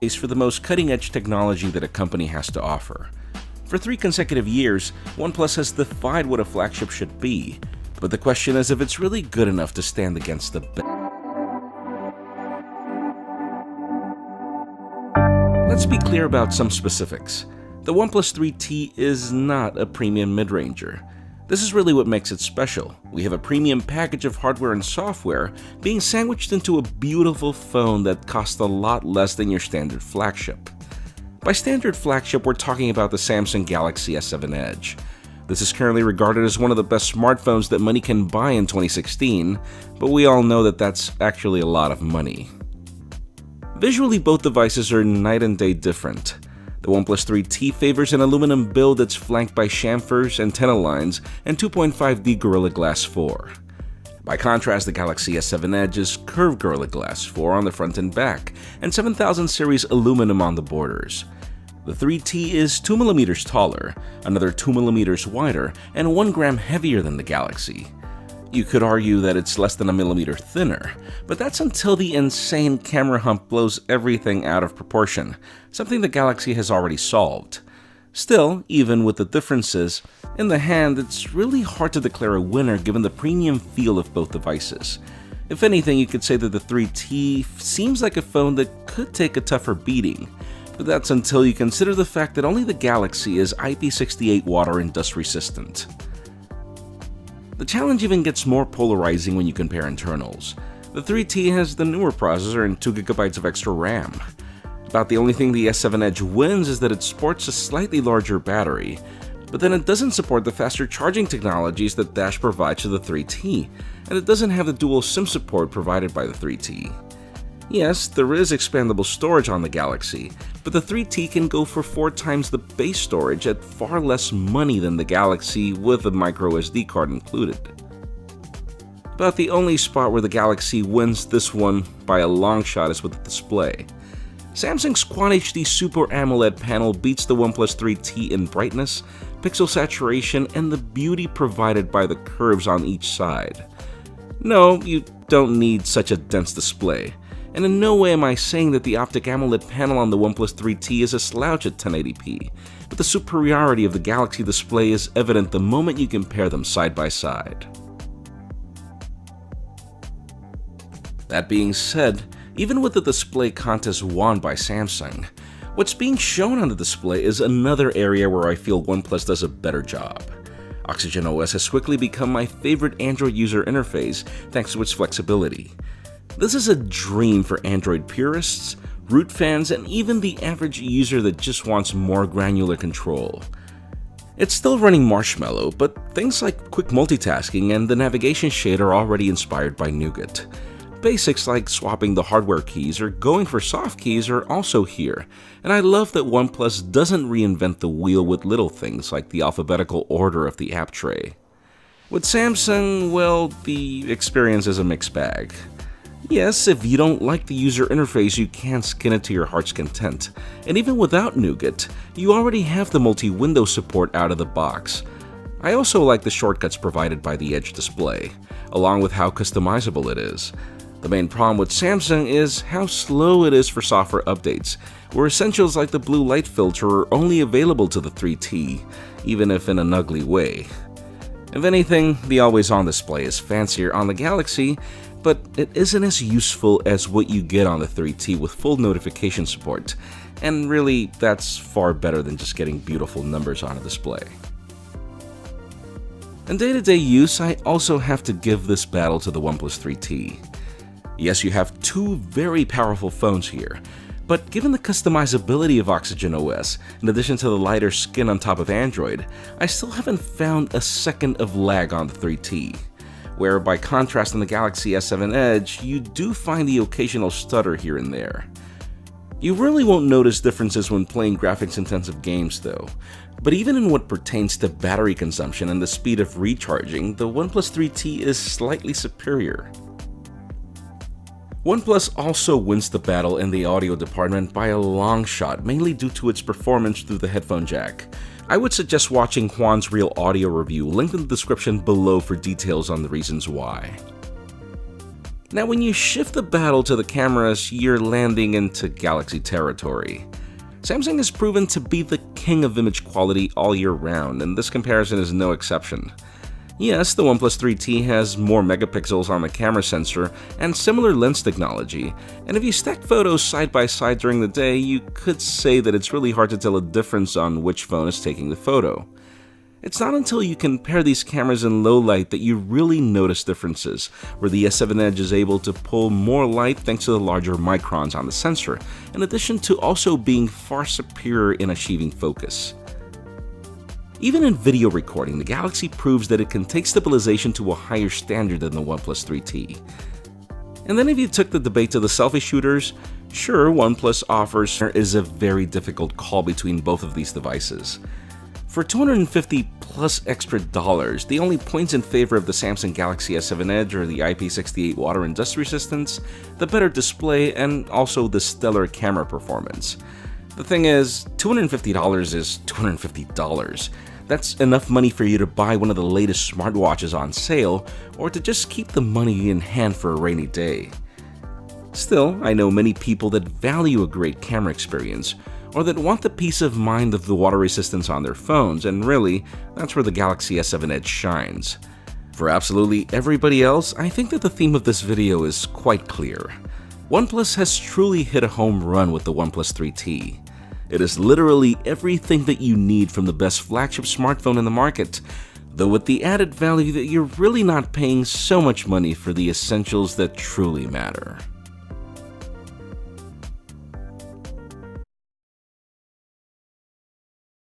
is for the most cutting-edge technology that a company has to offer. For 3 consecutive years, OnePlus has defied what a flagship should be, but the question is if it's really good enough to stand against the best. Let's be clear about some specifics. The OnePlus 3T is not a premium mid-ranger. This is really what makes it special. We have a premium package of hardware and software being sandwiched into a beautiful phone that costs a lot less than your standard flagship. By standard flagship, we're talking about the Samsung Galaxy S7 Edge. This is currently regarded as one of the best smartphones that money can buy in 2016, but we all know that that's actually a lot of money. Visually, both devices are night and day different. The OnePlus 3T favors an aluminum build that's flanked by chamfers, antenna lines, and 2.5D Gorilla Glass 4. By contrast, the Galaxy S7 Edge is curved Gorilla Glass 4 on the front and back, and 7000 series aluminum on the borders. The 3T is 2mm taller, another 2mm wider, and 1 gram heavier than the Galaxy. You could argue that it's less than a millimeter thinner, but that's until the insane camera hump blows everything out of proportion, something the Galaxy has already solved. Still, even with the differences, in the hand it's really hard to declare a winner given the premium feel of both devices. If anything, you could say that the 3T seems like a phone that could take a tougher beating, but that's until you consider the fact that only the Galaxy is IP68 water and dust resistant. The challenge even gets more polarizing when you compare internals. The 3T has the newer processor and 2GB of extra RAM. About the only thing the S7 Edge wins is that it sports a slightly larger battery, but then it doesn't support the faster charging technologies that Dash provides to the 3T, and it doesn't have the dual SIM support provided by the 3T. Yes, there is expandable storage on the Galaxy, but the 3T can go for 4 times the base storage at far less money than the Galaxy with a microSD card included. About the only spot where the Galaxy wins this one by a long shot is with the display. Samsung's Quad HD Super AMOLED panel beats the OnePlus 3T in brightness, pixel saturation, and the beauty provided by the curves on each side. No, you don't need such a dense display. And in no way am I saying that the Optic AMOLED panel on the OnePlus 3T is a slouch at 1080p, but the superiority of the Galaxy display is evident the moment you compare them side by side. That being said, even with the display contest won by Samsung, what's being shown on the display is another area where I feel OnePlus does a better job. Oxygen OS has quickly become my favorite Android user interface thanks to its flexibility. This is a dream for Android purists, root fans, and even the average user that just wants more granular control. It's still running Marshmallow, but things like quick multitasking and the navigation shade are already inspired by Nougat. Basics like swapping the hardware keys or going for soft keys are also here, and I love that OnePlus doesn't reinvent the wheel with little things like the alphabetical order of the app tray. With Samsung, well, the experience is a mixed bag. Yes, if you don't like the user interface, you can skin it to your heart's content. And even without Nougat, you already have the multi-window support out of the box. I also like the shortcuts provided by the Edge display, along with how customizable it is. The main problem with Samsung is how slow it is for software updates, where essentials like the blue light filter are only available to the 3T, even if in an ugly way. If anything, the always-on display is fancier on the Galaxy, but it isn't as useful as what you get on the 3T with full notification support, and really, that's far better than just getting beautiful numbers on a display. In day-to-day use, I also have to give this battle to the OnePlus 3T. Yes, you have 2 very powerful phones here, but given the customizability of Oxygen OS, in addition to the lighter skin on top of Android, I still haven't found a second of lag on the 3T. Where by contrast on the Galaxy S7 Edge, you do find the occasional stutter here and there. You really won't notice differences when playing graphics-intensive games though, but even in what pertains to battery consumption and the speed of recharging, the OnePlus 3T is slightly superior. OnePlus also wins the battle in the audio department by a long shot, mainly due to its performance through the headphone jack. I would suggest watching Juan's Real Audio review, linked in the description below for details on the reasons why. Now, when you shift the battle to the cameras, you're landing into Galaxy territory. Samsung has proven to be the king of image quality all year round, and this comparison is no exception. Yes, the OnePlus 3T has more megapixels on the camera sensor and similar lens technology, and if you stack photos side by side during the day, you could say that it's really hard to tell a difference on which phone is taking the photo. It's not until you compare these cameras in low light that you really notice differences, where the S7 Edge is able to pull more light thanks to the larger microns on the sensor, in addition to also being far superior in achieving focus. Even in video recording, the Galaxy proves that it can take stabilization to a higher standard than the OnePlus 3T. And then if you took the debate to the selfie shooters, sure, OnePlus offers is a very difficult call between both of these devices. For $250 plus extra dollars, the only points in favor of the Samsung Galaxy S7 Edge are the IP68 water and dust resistance, the better display, and also the stellar camera performance. The thing is, $250 is $250. That's enough money for you to buy one of the latest smartwatches on sale, or to just keep the money in hand for a rainy day. Still, I know many people that value a great camera experience, or that want the peace of mind of the water resistance on their phones, and really, that's where the Galaxy S7 Edge shines. For absolutely everybody else, I think that the theme of this video is quite clear. OnePlus has truly hit a home run with the OnePlus 3T. It is literally everything that you need from the best flagship smartphone in the market, though with the added value that you're really not paying so much money for the essentials that truly matter.